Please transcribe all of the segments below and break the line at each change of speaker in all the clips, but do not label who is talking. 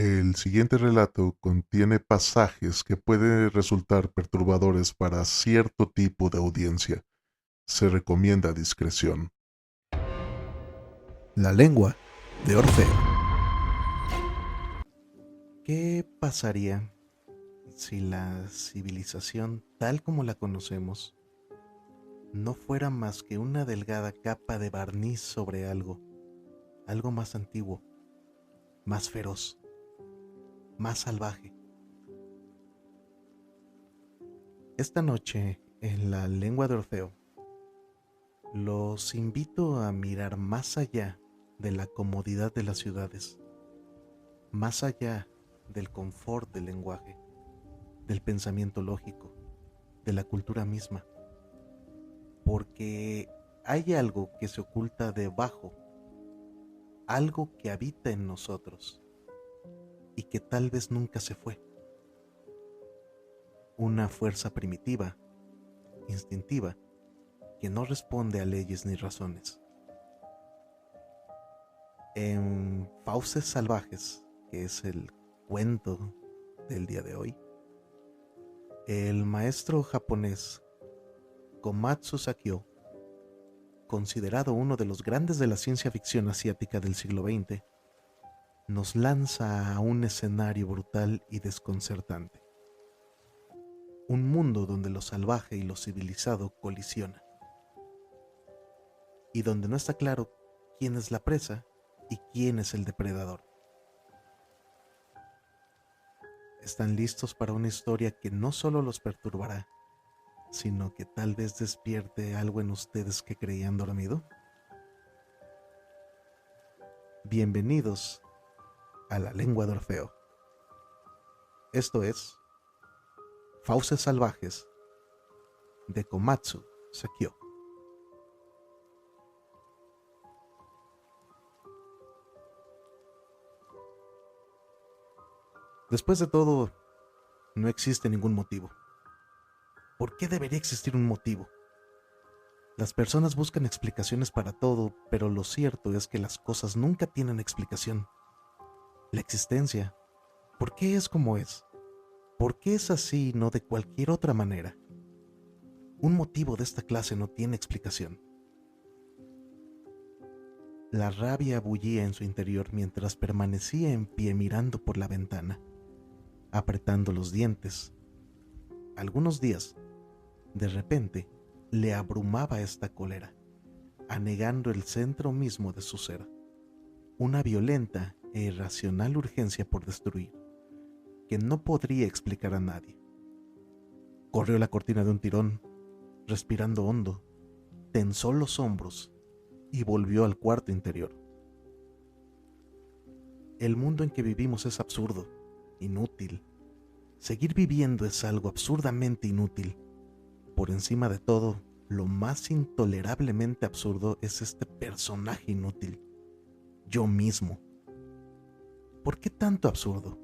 El siguiente relato contiene pasajes que pueden resultar perturbadores para cierto tipo de audiencia. Se recomienda discreción.
La lengua de Orfeo. ¿Qué pasaría si la civilización tal como la conocemos no fuera más que una delgada capa de barniz sobre algo más antiguo, más feroz, más salvaje? Esta noche, en la lengua de Orfeo, los invito a mirar más allá de la comodidad de las ciudades, más allá del confort del lenguaje, del pensamiento lógico, de la cultura misma, porque hay algo que se oculta debajo, algo que habita en nosotros y que tal vez nunca se fue, una fuerza primitiva, instintiva, que no responde a leyes ni razones. En Fauces Salvajes, que es el cuento del día de hoy, el maestro japonés Komatsu Sakyo, considerado uno de los grandes de la ciencia ficción asiática del siglo XX, nos lanza a un escenario brutal y desconcertante. Un mundo donde lo salvaje y lo civilizado colisionan, y donde no está claro quién es la presa y quién es el depredador. ¿Están listos para una historia que no solo los perturbará, sino que tal vez despierte algo en ustedes que creían dormido? Bienvenidos a la lengua de Orfeo. Esto es Fauces Salvajes de Komatsu Sakyo. Después de todo, no existe ningún motivo. ¿Por qué debería existir un motivo? Las personas buscan explicaciones para todo, pero lo cierto es que las cosas nunca tienen explicación. La existencia, ¿por qué es como es? ¿Por qué es así y no de cualquier otra manera? Un motivo de esta clase no tiene explicación. La rabia bullía en su interior mientras permanecía en pie mirando por la ventana, apretando los dientes. Algunos días, de repente, le abrumaba esta cólera, anegando el centro mismo de su ser, una violenta e irracional urgencia por destruir, que no podría explicar a nadie. Corrió la cortina de un tirón, respirando hondo, tensó los hombros y volvió al cuarto interior. El mundo en que vivimos es absurdo, inútil. Seguir viviendo es algo absurdamente inútil. Por encima de todo, lo más intolerablemente absurdo es este personaje inútil, yo mismo. ¿Por qué tanto absurdo?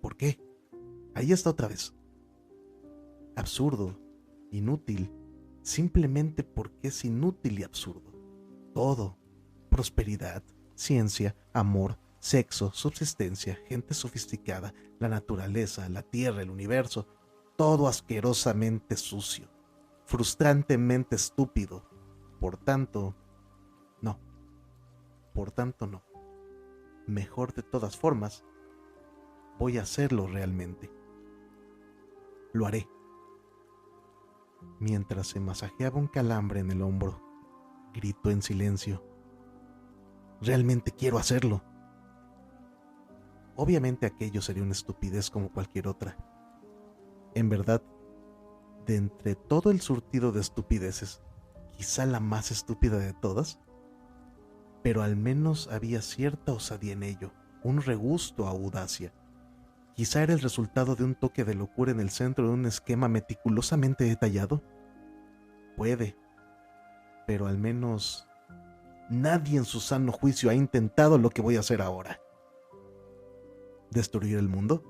¿Por qué? Ahí está otra vez. Absurdo, inútil, simplemente porque es inútil y absurdo. Todo, prosperidad, ciencia, amor, sexo, subsistencia, gente sofisticada, la naturaleza, la tierra, el universo, todo asquerosamente sucio, frustrantemente estúpido. Por tanto, no, por tanto no. Mejor de todas formas, voy a hacerlo realmente. Lo haré. Mientras se masajeaba un calambre en el hombro, gritó en silencio: realmente quiero hacerlo. Obviamente aquello sería una estupidez como cualquier otra. En verdad, de entre todo el surtido de estupideces, quizá la más estúpida de todas, pero al menos había cierta osadía en ello, un regusto a audacia. Quizá era el resultado de un toque de locura en el centro de un esquema meticulosamente detallado. Puede, pero al menos nadie en su sano juicio ha intentado lo que voy a hacer ahora. ¿Destruir el mundo?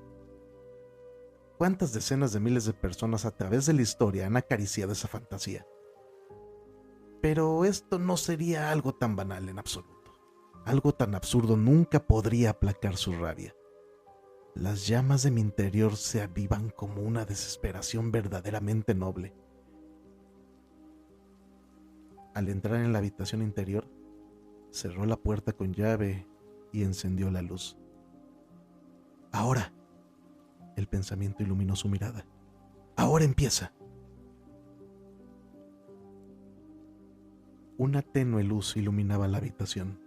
¿Cuántas decenas de miles de personas a través de la historia han acariciado esa fantasía? Pero esto no sería algo tan banal en absoluto. Algo tan absurdo nunca podría aplacar su rabia. Las llamas de mi interior se avivan como una desesperación verdaderamente noble. Al entrar en la habitación interior, cerró la puerta con llave y encendió la luz. Ahora, el pensamiento iluminó su mirada. Ahora empieza. Una tenue luz iluminaba la habitación.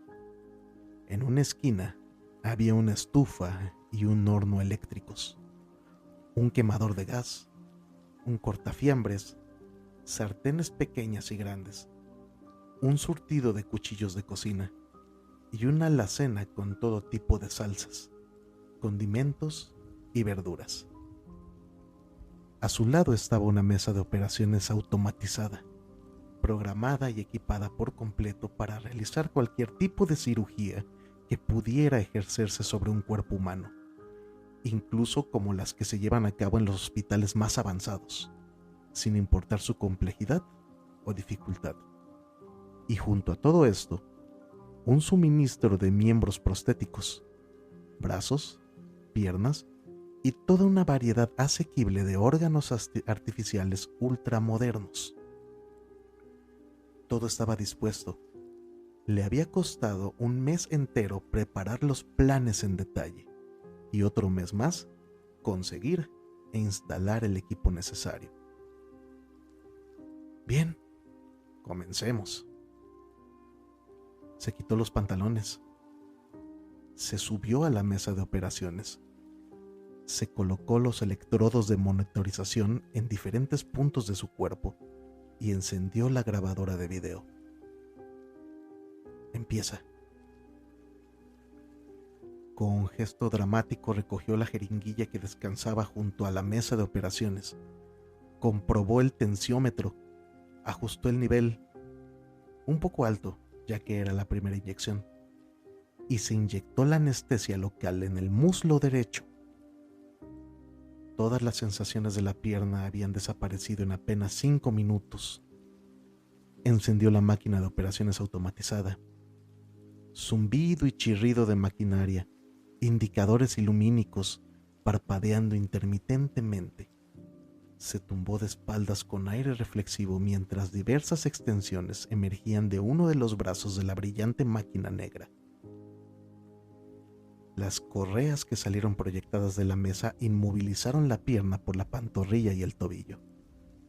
En una esquina había una estufa y un horno eléctricos, un quemador de gas, un cortafiambres, sartenes pequeñas y grandes, un surtido de cuchillos de cocina y una alacena con todo tipo de salsas, condimentos y verduras. A su lado estaba una mesa de operaciones automatizada, programada y equipada por completo para realizar cualquier tipo de cirugía que pudiera ejercerse sobre un cuerpo humano, incluso como las que se llevan a cabo en los hospitales más avanzados, sin importar su complejidad o dificultad. Y junto a todo esto, un suministro de miembros prostéticos, brazos, piernas y toda una variedad asequible de órganos artificiales ultramodernos. Todo estaba dispuesto. Le había costado un mes entero preparar los planes en detalle y otro mes más conseguir e instalar el equipo necesario. Bien, comencemos. Se quitó los pantalones. Se subió a la mesa de operaciones. Se colocó los electrodos de monitorización en diferentes puntos de su cuerpo y encendió la grabadora de video. Empieza. Con un gesto dramático recogió la jeringuilla que descansaba junto a la mesa de operaciones. Comprobó el tensiómetro. Ajustó el nivel, un poco alto, ya que era la primera inyección, y se inyectó la anestesia local en el muslo derecho. Todas las sensaciones de la pierna habían desaparecido en apenas 5 minutos. Encendió la máquina de operaciones automatizada. Zumbido y chirrido de maquinaria, indicadores ilumínicos parpadeando intermitentemente. Se tumbó de espaldas con aire reflexivo mientras diversas extensiones emergían de uno de los brazos de la brillante máquina negra. Las correas que salieron proyectadas de la mesa inmovilizaron la pierna por la pantorrilla y el tobillo.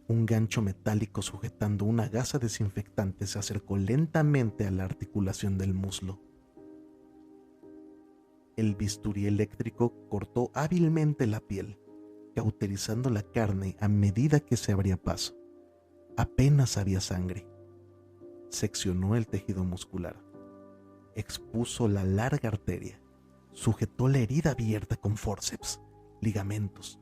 Un gancho metálico sujetando una gasa desinfectante se acercó lentamente a la articulación del muslo. El bisturí eléctrico cortó hábilmente la piel, cauterizando la carne a medida que se abría paso. Apenas había sangre. Seccionó el tejido muscular. Expuso la larga arteria. Sujetó la herida abierta con fórceps, ligamentos.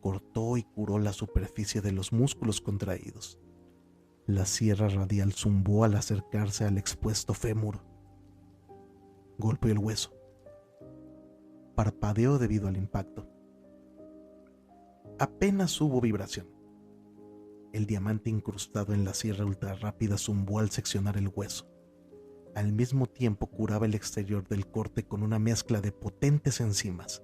Cortó y curó la superficie de los músculos contraídos. La sierra radial zumbó al acercarse al expuesto fémur. Golpeó el hueso. Parpadeó debido al impacto. Apenas hubo vibración. El diamante incrustado en la sierra ultrarrápida zumbó al seccionar el hueso. Al mismo tiempo curaba el exterior del corte con una mezcla de potentes enzimas.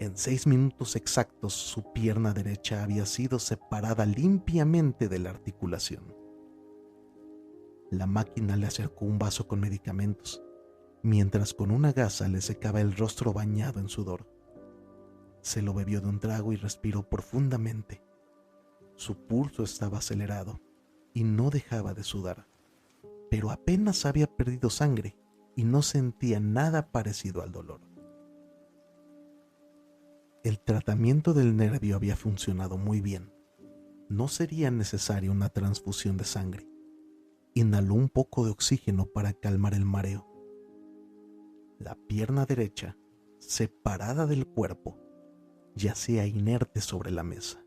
En 6 minutos exactos, su pierna derecha había sido separada limpiamente de la articulación. La máquina le acercó un vaso con medicamentos, mientras con una gasa le secaba el rostro bañado en sudor. Se lo bebió de un trago y respiró profundamente. Su pulso estaba acelerado y no dejaba de sudar, pero apenas había perdido sangre y no sentía nada parecido al dolor. El tratamiento del nervio había funcionado muy bien. No sería necesaria una transfusión de sangre. Inhaló un poco de oxígeno para calmar el mareo. La pierna derecha, separada del cuerpo, yacía inerte sobre la mesa.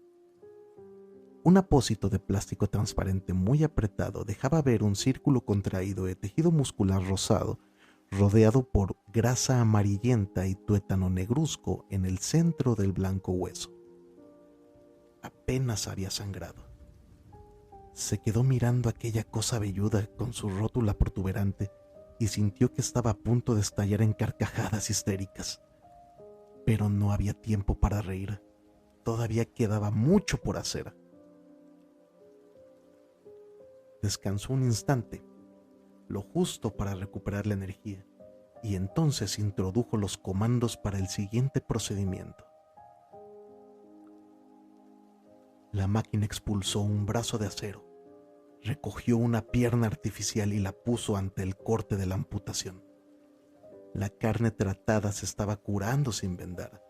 Un apósito de plástico transparente muy apretado dejaba ver un círculo contraído de tejido muscular rosado, rodeado por grasa amarillenta y tuétano negruzco en el centro del blanco hueso. Apenas había sangrado. Se quedó mirando aquella cosa velluda con su rótula protuberante y sintió que estaba a punto de estallar en carcajadas histéricas. Pero no había tiempo para reír. Todavía quedaba mucho por hacer. Descansó un instante, lo justo para recuperar la energía, y entonces introdujo los comandos para el siguiente procedimiento. La máquina expulsó un brazo de acero, recogió una pierna artificial y la puso ante el corte de la amputación. La carne tratada se estaba curando sin vendar.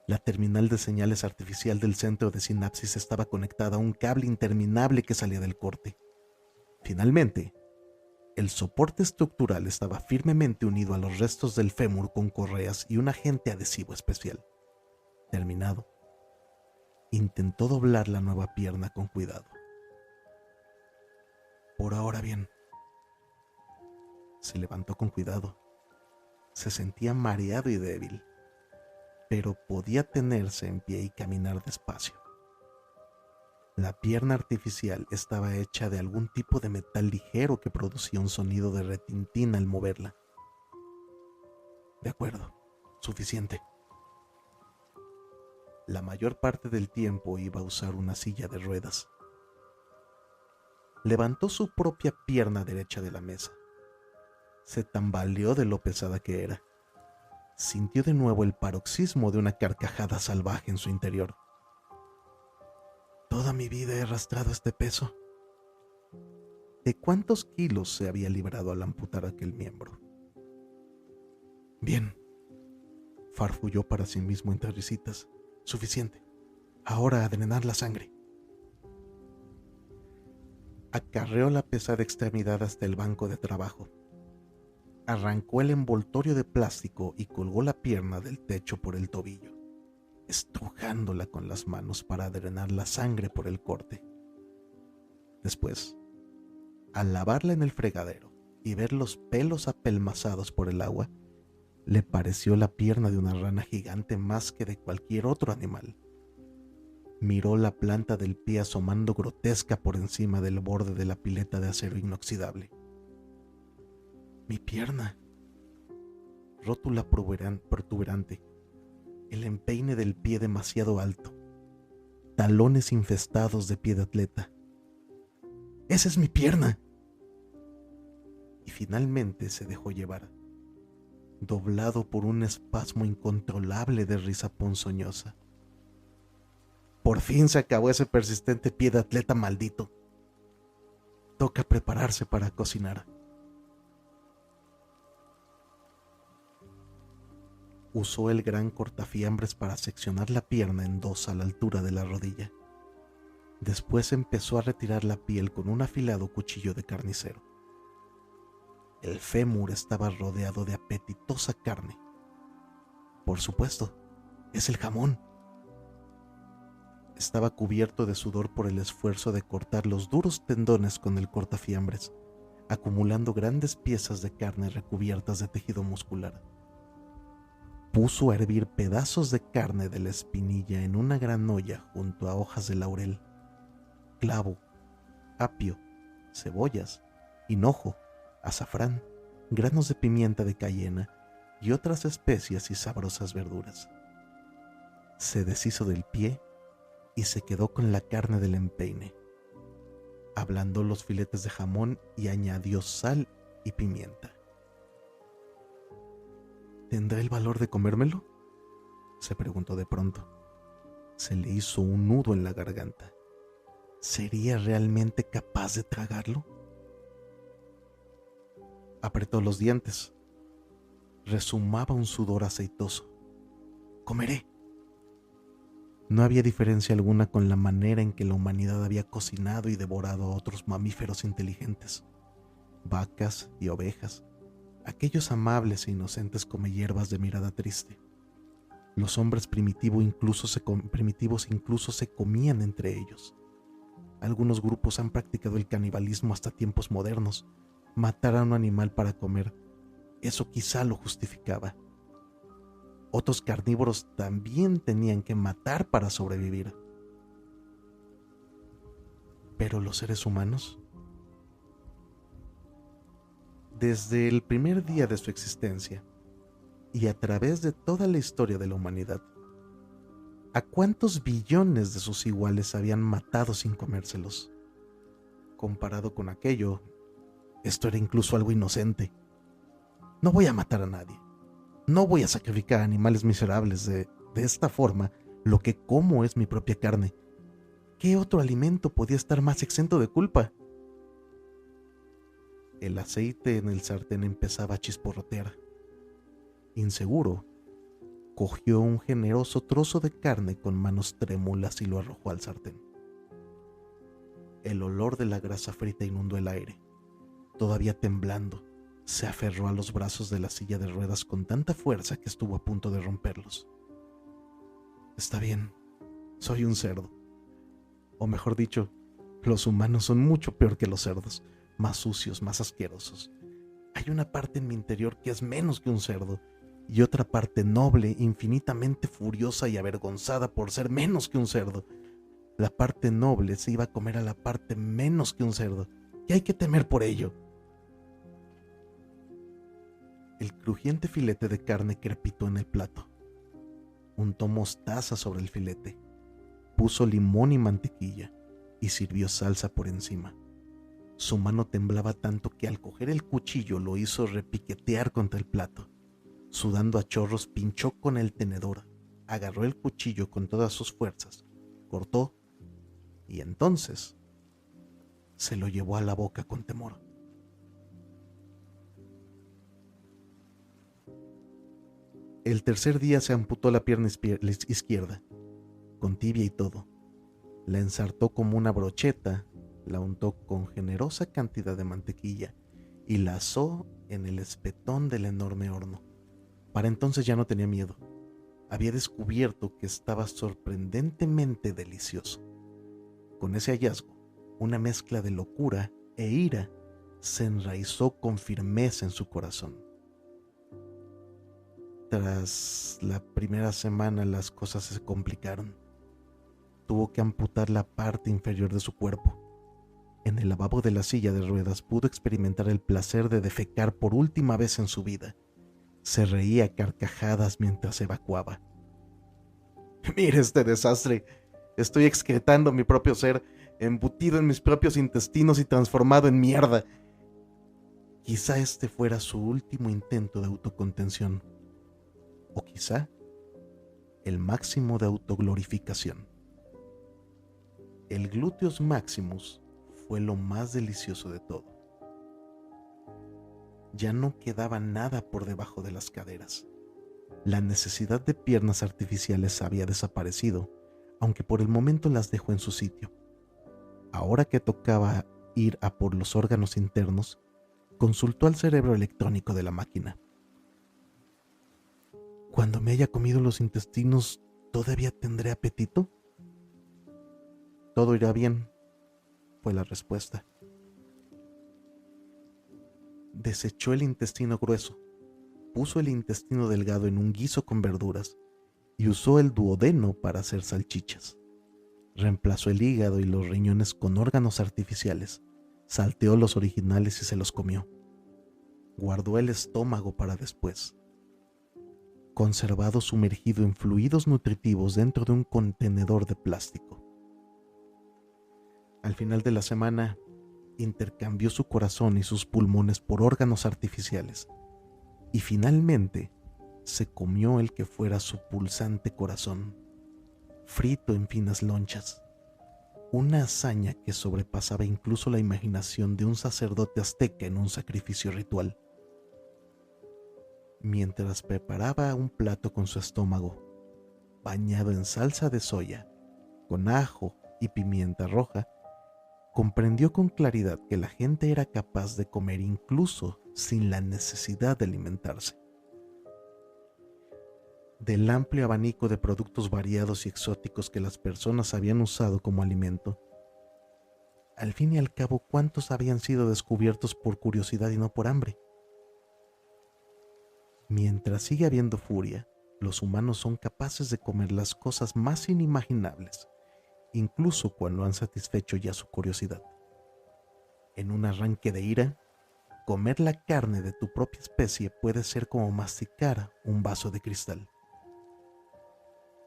La terminal de señales artificial del centro de sinapsis estaba conectada a un cable interminable que salía del corte. Finalmente, el soporte estructural estaba firmemente unido a los restos del fémur con correas y un agente adhesivo especial. Terminado, intentó doblar la nueva pierna con cuidado. Por ahora bien. Se levantó con cuidado. Se sentía mareado y débil, pero podía tenerse en pie y caminar despacio. La pierna artificial estaba hecha de algún tipo de metal ligero que producía un sonido de retintín al moverla. De acuerdo, suficiente. La mayor parte del tiempo iba a usar una silla de ruedas. Levantó su propia pierna derecha de la mesa. Se tambaleó de lo pesada que era. Sintió de nuevo el paroxismo de una carcajada salvaje en su interior. Toda mi vida he arrastrado este peso. ¿De cuántos kilos se había librado al amputar aquel miembro? Bien, farfulló para sí mismo entre risitas. Suficiente. Ahora a drenar la sangre. Acarreó la pesada extremidad hasta el banco de trabajo. Arrancó el envoltorio de plástico y colgó la pierna del techo por el tobillo, estrujándola con las manos para drenar la sangre por el corte. Después, al lavarla en el fregadero y ver los pelos apelmazados por el agua, le pareció la pierna de una rana gigante más que de cualquier otro animal. Miró la planta del pie asomando grotesca por encima del borde de la pileta de acero inoxidable. Mi pierna. Rótula protuberante. El empeine del pie demasiado alto. Talones infestados de pie de atleta. ¡Esa es mi pierna! Y finalmente se dejó llevar, doblado por un espasmo incontrolable de risa ponzoñosa. Por fin se acabó ese persistente pie de atleta maldito. Toca prepararse para cocinar. Usó el gran cortafiambres para seccionar la pierna en dos a la altura de la rodilla. Después empezó a retirar la piel con un afilado cuchillo de carnicero. El fémur estaba rodeado de apetitosa carne. Por supuesto, es el jamón. Estaba cubierto de sudor por el esfuerzo de cortar los duros tendones con el cortafiambres, acumulando grandes piezas de carne recubiertas de tejido muscular. Puso a hervir pedazos de carne de la espinilla en una gran olla junto a hojas de laurel, clavo, apio, cebollas, hinojo, azafrán, granos de pimienta de cayena y otras especias y sabrosas verduras. Se deshizo del pie y se quedó con la carne del empeine. Ablandó los filetes de jamón y añadió sal y pimienta. ¿Tendré el valor de comérmelo?, se preguntó de pronto. Se le hizo un nudo en la garganta. ¿Sería realmente capaz de tragarlo? Apretó los dientes. Rezumaba un sudor aceitoso. ¡Comeré! No había diferencia alguna con la manera en que la humanidad había cocinado y devorado a otros mamíferos inteligentes, vacas y ovejas, aquellos amables e inocentes comehierbas de mirada triste. Los hombres primitivos incluso se comían entre ellos. Algunos grupos han practicado el canibalismo hasta tiempos modernos. Matar a un animal para comer, eso quizá lo justificaba. Otros carnívoros también tenían que matar para sobrevivir. ¿Pero los seres humanos? Desde el primer día de su existencia, y a través de toda la historia de la humanidad. ¿A cuántos billones de sus iguales habían matado sin comérselos? Comparado con aquello, esto era incluso algo inocente. No voy a matar a nadie. No voy a sacrificar animales miserables. De esta forma, lo que como es mi propia carne. ¿Qué otro alimento podía estar más exento de culpa? El aceite en el sartén empezaba a chisporrotear. Inseguro, cogió un generoso trozo de carne con manos trémulas y lo arrojó al sartén. El olor de la grasa frita inundó el aire. Todavía temblando, se aferró a los brazos de la silla de ruedas con tanta fuerza que estuvo a punto de romperlos. Está bien, soy un cerdo. O mejor dicho, los humanos son mucho peor que los cerdos, más sucios, más asquerosos. Hay una parte en mi interior que es menos que un cerdo, y otra parte noble, infinitamente furiosa y avergonzada por ser menos que un cerdo. La parte noble se iba a comer a la parte menos que un cerdo, y hay que temer por ello. El crujiente filete de carne crepitó en el plato. Untó mostaza sobre el filete, puso limón y mantequilla, y sirvió salsa por encima. Su mano temblaba tanto que al coger el cuchillo lo hizo repiquetear contra el plato. Sudando a chorros, pinchó con el tenedor, agarró el cuchillo con todas sus fuerzas, cortó y entonces se lo llevó a la boca con temor. El tercer día se amputó la pierna izquierda, con tibia y todo. La ensartó como una brocheta, la untó con generosa cantidad de mantequilla y la asó en el espetón del enorme horno. Para entonces ya no tenía miedo. Había descubierto que estaba sorprendentemente delicioso. Con ese hallazgo, una mezcla de locura e ira se enraizó con firmeza en su corazón. Tras la primera semana las cosas se complicaron. Tuvo que amputar la parte inferior de su cuerpo. En el lavabo de la silla de ruedas pudo experimentar el placer de defecar por última vez en su vida. Se reía a carcajadas mientras evacuaba. Mire este desastre. Estoy excretando mi propio ser, embutido en mis propios intestinos y transformado en mierda. Quizá este fuera su último intento de autocontención. O quizá el máximo de autoglorificación. El gluteus maximus fue lo más delicioso de todo. Ya no quedaba nada por debajo de las caderas. La necesidad de piernas artificiales había desaparecido, aunque por el momento las dejó en su sitio. Ahora que tocaba ir a por los órganos internos, consultó al cerebro electrónico de la máquina. Cuando me haya comido los intestinos, ¿todavía tendré apetito? Todo irá bien, fue la respuesta. Desechó el intestino grueso, puso el intestino delgado en un guiso con verduras y usó el duodeno para hacer salchichas. Reemplazó el hígado y los riñones con órganos artificiales, salteó los originales y se los comió. Guardó el estómago para después, conservado sumergido en fluidos nutritivos dentro de un contenedor de plástico. Al final de la semana, intercambió su corazón y sus pulmones por órganos artificiales y finalmente se comió el que fuera su pulsante corazón, frito en finas lonchas, una hazaña que sobrepasaba incluso la imaginación de un sacerdote azteca en un sacrificio ritual. Mientras preparaba un plato con su estómago, bañado en salsa de soya, con ajo y pimienta roja, comprendió con claridad que la gente era capaz de comer incluso sin la necesidad de alimentarse. Del amplio abanico de productos variados y exóticos que las personas habían usado como alimento, al fin y al cabo, ¿cuántos habían sido descubiertos por curiosidad y no por hambre? Mientras sigue habiendo furia, los humanos son capaces de comer las cosas más inimaginables, incluso cuando han satisfecho ya su curiosidad. En un arranque de ira, Comer la carne de tu propia especie puede ser como masticar un vaso de cristal.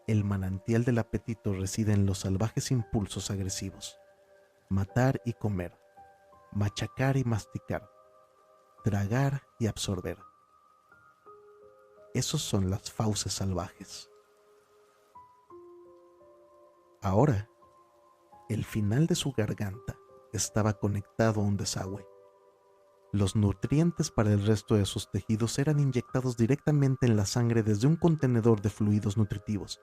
El manantial del apetito reside en los salvajes impulsos agresivos: matar y comer, machacar y masticar, tragar y absorber. Esos son las fauces salvajes. Ahora, el final de su garganta estaba conectado a un desagüe. Los nutrientes para el resto de sus tejidos eran inyectados directamente en la sangre desde un contenedor de fluidos nutritivos.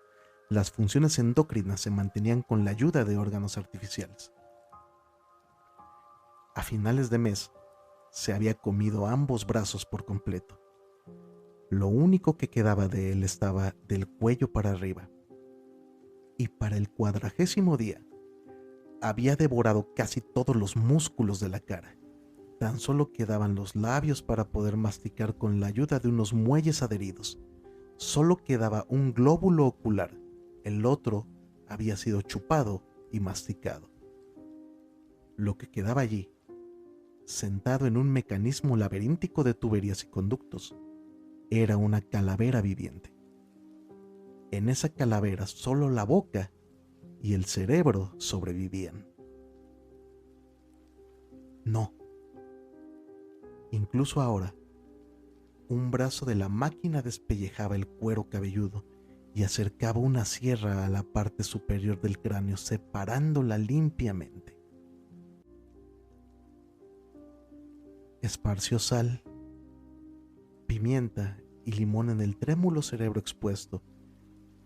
Las funciones endocrinas se mantenían con la ayuda de órganos artificiales. A finales de mes, se había comido ambos brazos por completo. Lo único que quedaba de él estaba del cuello para arriba. Y para el 40º día, había devorado casi todos los músculos de la cara. Tan solo quedaban los labios para poder masticar con la ayuda de unos muelles adheridos. Solo quedaba un glóbulo ocular. El otro había sido chupado y masticado. Lo que quedaba allí, sentado en un mecanismo laberíntico de tuberías y conductos, era una calavera viviente. En esa calavera solo la boca y el cerebro sobrevivían. No. Incluso ahora, un brazo de la máquina despellejaba el cuero cabelludo y acercaba una sierra a la parte superior del cráneo, separándola limpiamente. Esparció sal, pimienta y limón en el trémulo cerebro expuesto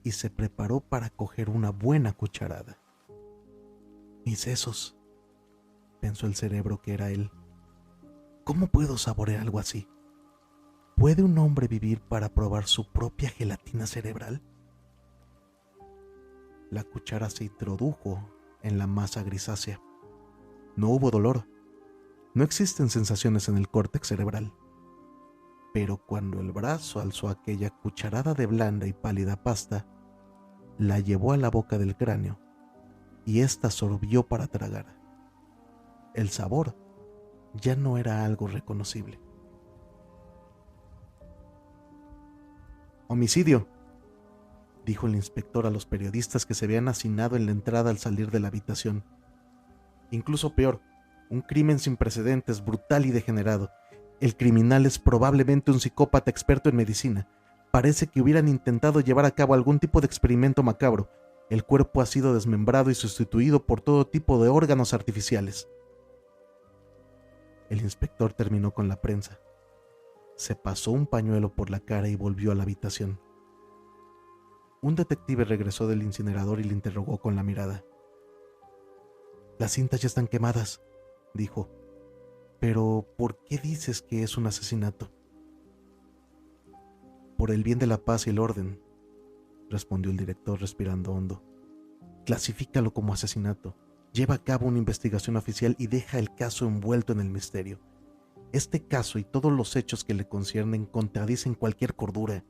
y se preparó para coger una buena cucharada. Mis sesos, pensó el cerebro que era él. ¿Cómo puedo saborear algo así? ¿Puede un hombre vivir para probar su propia gelatina cerebral? La cuchara se introdujo en la masa grisácea. No hubo dolor. No existen sensaciones en el córtex cerebral. Pero cuando el brazo alzó aquella cucharada de blanda y pálida pasta, la llevó a la boca del cráneo y ésta sorbió para tragar. El sabor ya no era algo reconocible. «Homicidio», dijo el inspector a los periodistas que se habían hacinado en la entrada al salir de la habitación. «Incluso peor, un crimen sin precedentes, brutal y degenerado. El criminal es probablemente un psicópata experto en medicina. Parece que hubieran intentado llevar a cabo algún tipo de experimento macabro. El cuerpo ha sido desmembrado y sustituido por todo tipo de órganos artificiales». El inspector terminó con la prensa. Se pasó un pañuelo por la cara y volvió a la habitación. Un detective regresó del incinerador y le interrogó con la mirada. «Las cintas ya están quemadas», dijo. «Pero, ¿por qué dices que es un asesinato?» «Por el bien de la paz y el orden», respondió el director respirando hondo. «Clasifícalo como asesinato. Lleva a cabo una investigación oficial y deja el caso envuelto en el misterio. Este caso y todos los hechos que le conciernen contradicen cualquier cordura.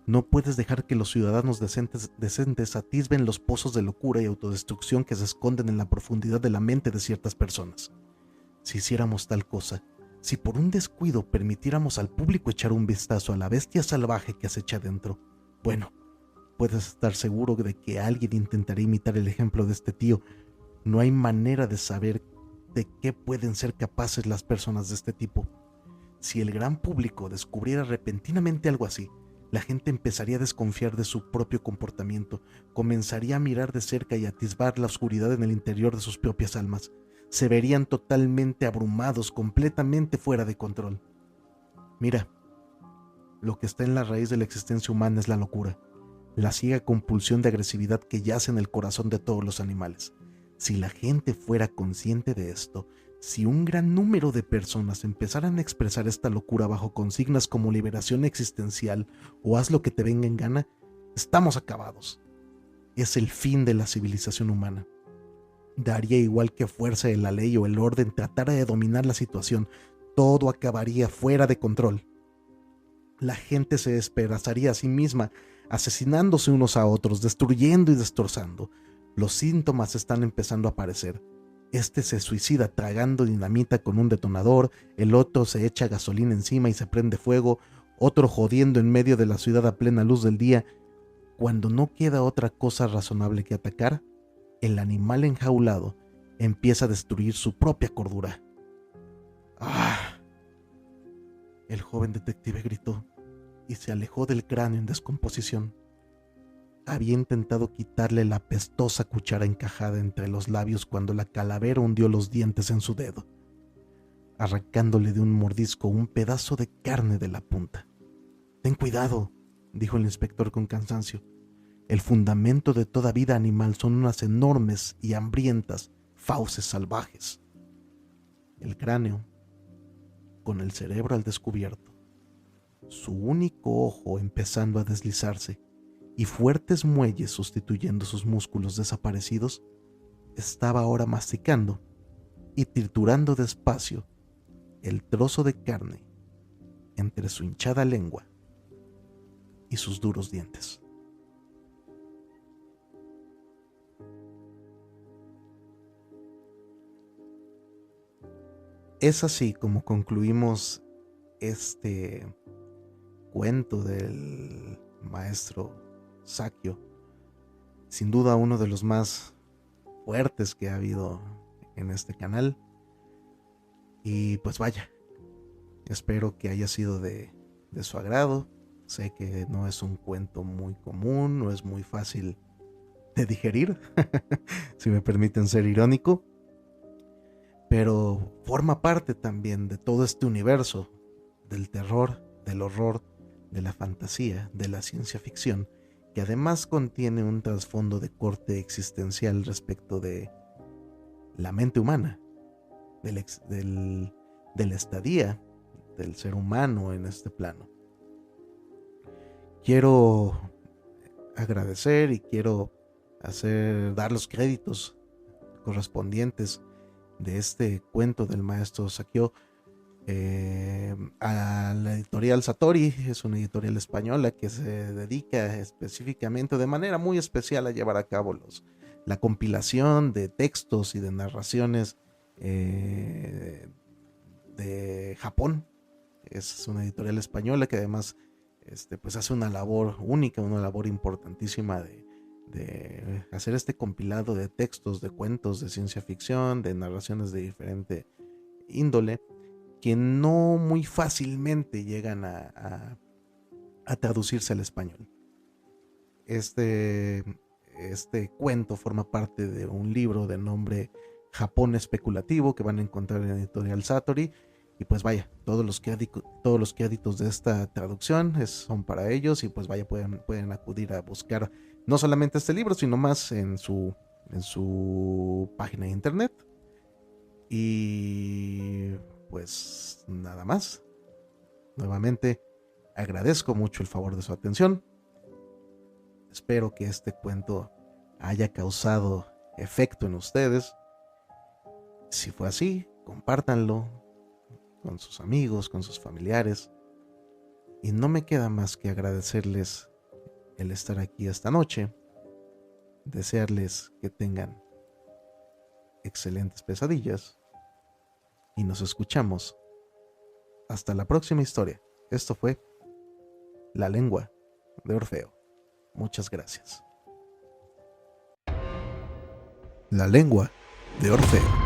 No puedes dejar que los ciudadanos decentes atisben los pozos de locura y autodestrucción que se esconden en la profundidad de la mente de ciertas personas. Si hiciéramos tal cosa, si por un descuido permitiéramos al público echar un vistazo a la bestia salvaje que acecha dentro, bueno, puedes estar seguro de que alguien intentará imitar el ejemplo de este tío. No hay manera de saber de qué pueden ser capaces las personas de este tipo. Si el gran público descubriera repentinamente algo así, la gente empezaría a desconfiar de su propio comportamiento, comenzaría a mirar de cerca y a atisbar la oscuridad en el interior de sus propias almas. Se verían totalmente abrumados, completamente fuera de control. Mira, lo que está en la raíz de la existencia humana es la locura, la ciega compulsión de agresividad que yace en el corazón de todos los animales. Si la gente fuera consciente de esto, si un gran número de personas empezaran a expresar esta locura bajo consignas como liberación existencial o haz lo que te venga en gana, estamos acabados. Es el fin de la civilización humana. Daría igual que a fuerza de la ley o el orden tratara de dominar la situación, todo acabaría fuera de control. La gente se despedazaría a sí misma, asesinándose unos a otros, destruyendo y destrozando. Los síntomas están empezando a aparecer. Este se suicida tragando dinamita con un detonador, el otro se echa gasolina encima y se prende fuego, otro jodiendo en medio de la ciudad a plena luz del día. Cuando no queda otra cosa razonable que atacar, el animal enjaulado empieza a destruir su propia cordura. ¡Ah! El joven detective gritó y se alejó del cráneo en descomposición. Había intentado quitarle la apestosa cuchara encajada entre los labios cuando la calavera hundió los dientes en su dedo, arrancándole de un mordisco un pedazo de carne de la punta. «Ten cuidado», dijo el inspector con cansancio. «El fundamento de toda vida animal son unas enormes y hambrientas fauces salvajes». El cráneo, con el cerebro al descubierto, su único ojo empezando a deslizarse y fuertes muelles sustituyendo sus músculos desaparecidos, estaba ahora masticando y triturando despacio el trozo de carne entre su hinchada lengua y sus duros dientes. Es así como concluimos este cuento del maestro Sakio, sin duda uno de los más fuertes que ha habido en este canal. Y pues vaya, espero que haya sido de su agrado. Sé que no es un cuento muy común, no es muy fácil de digerir, si me permiten ser irónico, pero forma parte también de todo este universo del terror, del horror, de la fantasía, de la ciencia ficción, que además contiene un trasfondo de corte existencial respecto de la mente humana, de la estadía del ser humano en este plano. Quiero agradecer y quiero dar los créditos correspondientes de este cuento del maestro Sakio a la editorial Satori. Es una editorial española que se dedica específicamente, de manera muy especial, a llevar a cabo la compilación de textos y de narraciones de Japón. Es una editorial española que además pues hace una labor única, una labor importantísima de hacer este compilado de textos, de cuentos de ciencia ficción, de narraciones de diferente índole, que no muy fácilmente llegan a traducirse al español. Este cuento forma parte de un libro de nombre Japón especulativo que van a encontrar en la editorial Satori. Y pues vaya, todos los créditos de esta traducción son para ellos. Y pues vaya, pueden acudir a buscar no solamente este libro, sino más en su página de internet. Y pues nada más. Nuevamente agradezco mucho el favor de su atención. Espero que este cuento haya causado efecto en ustedes. Si fue así, compártanlo con sus amigos, con sus familiares. Y no me queda más que agradecerles el estar aquí esta noche, desearles que tengan excelentes pesadillas y nos escuchamos hasta la próxima historia. Esto fue La lengua de Orfeo. Muchas gracias. La lengua de Orfeo.